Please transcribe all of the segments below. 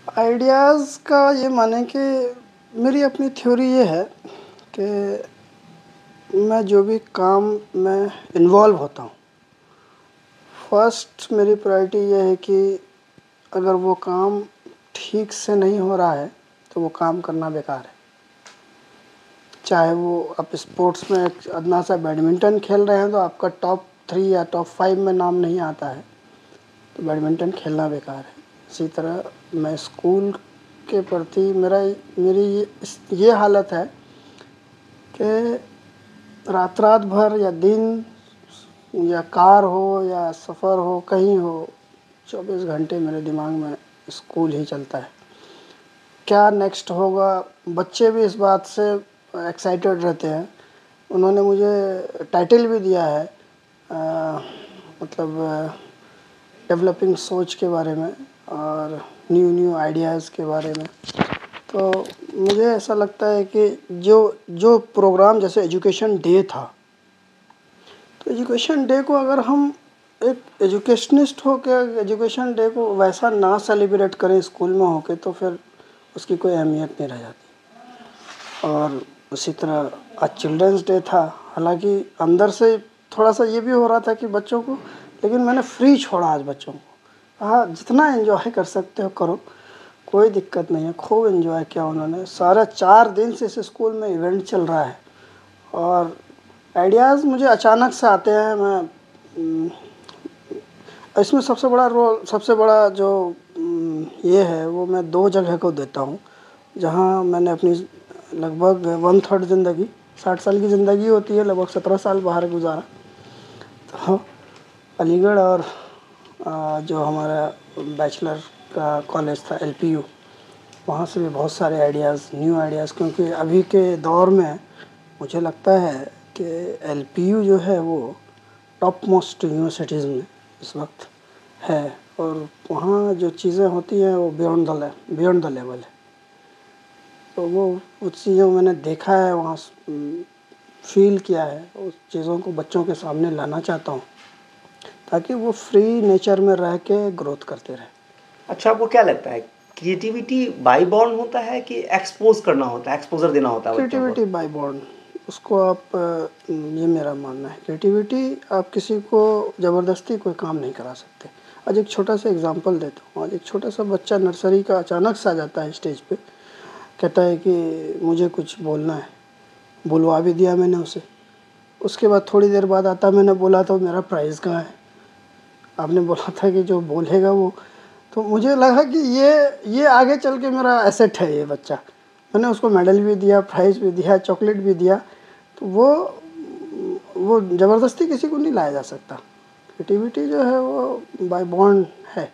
Ideas का ये माने कि मेरी अपनी थ्योरी ये है कि मैं जो भी काम में इन्वॉल्व होता हूँ, फर्स्ट मेरी प्रायोरिटी ये है कि अगर वो काम ठीक से नहीं हो रहा है तो वो काम करना बेकार है। चाहे वो आप स्पोर्ट्स में अदना सा बैडमिंटन खेल रहे हैं तो आपका टॉप 3 या टॉप 5 में नाम नहीं आता है तो बैडमिंटन खेलना बेकार है। इसी तरह मैं स्कूल के प्रति मेरी ये हालत है कि रात रात भर या दिन या कार हो या सफ़र हो कहीं हो, 24 घंटे मेरे दिमाग में स्कूल ही चलता है। क्या नेक्स्ट होगा, बच्चे भी इस बात से एक्साइटेड रहते हैं। उन्होंने मुझे टाइटल भी दिया है मतलब डेवलपिंग सोच के बारे में और न्यू आइडियाज़ के बारे में। तो मुझे ऐसा लगता है कि जो प्रोग्राम जैसे एजुकेशन डे था, तो एजुकेशन डे को अगर हम एक एजुकेशनिस्ट हो के एजुकेशन डे को वैसा ना सेलिब्रेट करें स्कूल में होके, तो फिर उसकी कोई अहमियत नहीं रह जाती। और उसी तरह आज चिल्ड्रंस डे था, हालांकि अंदर से थोड़ा सा ये भी हो रहा था कि बच्चों को, लेकिन मैंने फ्री छोड़ा आज बच्चों को। हाँ, जितना एंजॉय कर सकते हो करो, कोई दिक्कत नहीं है। खूब एंजॉय किया उन्होंने। सारा 4 दिन से इस स्कूल में इवेंट चल रहा है और आइडियाज़ मुझे अचानक से आते हैं। मैं इसमें सबसे बड़ा जो ये है वो मैं 2 जगह को देता हूँ जहाँ मैंने अपनी लगभग 1/3 ज़िंदगी, 60 साल की ज़िंदगी होती है, लगभग 17 साल बाहर गुजारा। तो अलीगढ़ और जो हमारा बैचलर का कॉलेज था LPU, वहाँ से भी बहुत सारे आइडियाज़, न्यू आइडियाज़, क्योंकि अभी के दौर में मुझे लगता है कि LPU जो है वो टॉप मोस्ट यूनिवर्सिटीज़ में इस वक्त है और वहाँ जो चीज़ें होती हैं वो बियॉन्ड द लेवल है। तो वो उस चीज़ों मैंने देखा है, वहाँ फील किया है, उस चीज़ों को बच्चों के सामने लाना चाहता हूँ ताकि वो फ्री नेचर में रह के ग्रोथ करते रहे। अच्छा, आपको क्या लगता है, क्रिएटिविटी बाय बॉर्न होता है कि एक्सपोज करना होता है, एक्सपोजर देना होता है बच्चों को? क्रिएटिविटी बाय बॉर्न, उसको आप ये मेरा मानना है। क्रिएटिविटी आप किसी को ज़बरदस्ती कोई काम नहीं करा सकते। आज एक छोटा सा एग्जांपल देता हूँ। आज एक छोटा सा बच्चा नर्सरी का अचानक से आ जाता है स्टेज पे, कहता है कि मुझे कुछ बोलना है। बुलवा भी दिया मैंने उसे। उसके बाद थोड़ी देर बाद आता, मैंने बोला तो मेरा प्राइज़ कहाँ है, आपने बोला था कि जो बोलेगा वो। तो मुझे लगा कि ये आगे चल के मेरा एसेट है ये बच्चा। मैंने उसको मेडल भी दिया, प्राइज़ भी दिया, चॉकलेट भी दिया। तो वो ज़बरदस्ती किसी को नहीं लाया जा सकता। क्रिएटिविटी जो है वो बाय बॉर्न है,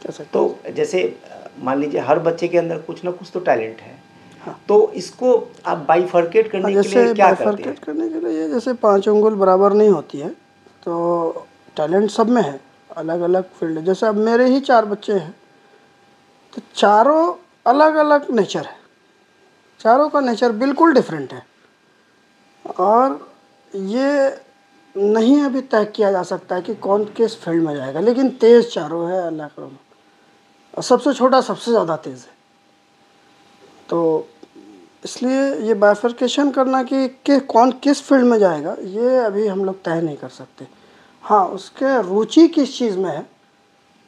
कह सकते तो हैं। जैसे मान लीजिए हर बच्चे के अंदर कुछ ना कुछ तो टैलेंट है, हाँ, तो इसको आप बाइफर्केट करने के लिए जैसे क्या करते हैं? बाइफरकेट करने के लिए, जैसे 5 उंगल बराबर नहीं होती है, तो टैलेंट सब में है, अलग अलग फील्ड। जैसे अब मेरे ही 4 बच्चे हैं, तो चारों अलग अलग नेचर है, चारों का नेचर बिल्कुल डिफरेंट है और ये नहीं अभी तय किया जा सकता है कि कौन किस फील्ड में जाएगा, लेकिन तेज़ चारों है अल्लाह करम। और सबसे छोटा सबसे ज़्यादा तेज़ है। तो इसलिए ये बाइफरकेशन करना कि कौन किस फील्ड में जाएगा, ये अभी हम लोग तय नहीं कर सकते। हाँ, उसके रुचि किस चीज़ में है,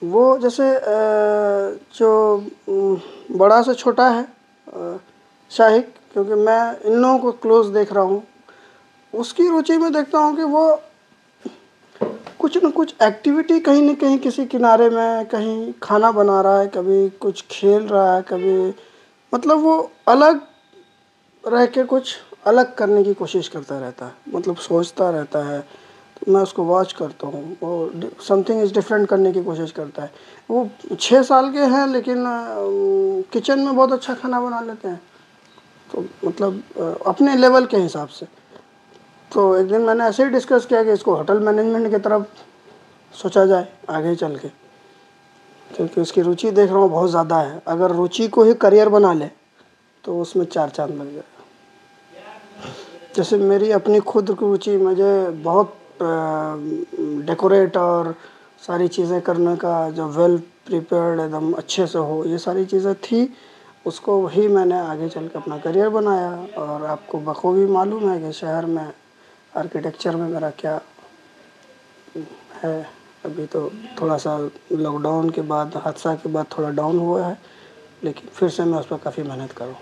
वो जैसे जो बड़ा से छोटा है शाहिक, क्योंकि मैं इन लोगों को क्लोज देख रहा हूँ, उसकी रुचि में देखता हूँ कि वो कुछ न कुछ एक्टिविटी कहीं न कहीं किसी किनारे में कहीं खाना बना रहा है, कभी कुछ खेल रहा है, कभी मतलब वो अलग रह के कुछ अलग करने की कोशिश करता रहता है, मतलब सोचता रहता है। तो मैं उसको वॉच करता हूँ, वो समथिंग इज़ डिफरेंट करने की कोशिश करता है। वो 6 साल के हैं लेकिन किचन में बहुत अच्छा खाना बना लेते हैं, तो मतलब अपने लेवल के हिसाब से। तो एक दिन मैंने ऐसे ही डिस्कस किया कि इसको होटल मैनेजमेंट की तरफ सोचा जाए आगे चल के, क्योंकि उसकी रुचि देख रहा हूँ बहुत ज़्यादा है। अगर रुचि को ही करियर बना ले तो उसमें 4 चांद लग जाए। जैसे मेरी अपनी खुद की रुचि, मुझे बहुत डेकोरेट और सारी चीज़ें करने का जो वेल प्रिपेयर्ड एकदम अच्छे से हो, ये सारी चीज़ें थी। उसको ही मैंने आगे चल के अपना करियर बनाया। और आपको बखूबी मालूम है कि शहर में आर्किटेक्चर में मेरा क्या है। अभी तो थोड़ा सा लॉकडाउन के बाद, हादसा के बाद थोड़ा डाउन हुआ है, लेकिन फिर से मैं उस पर काफ़ी मेहनत करूँ।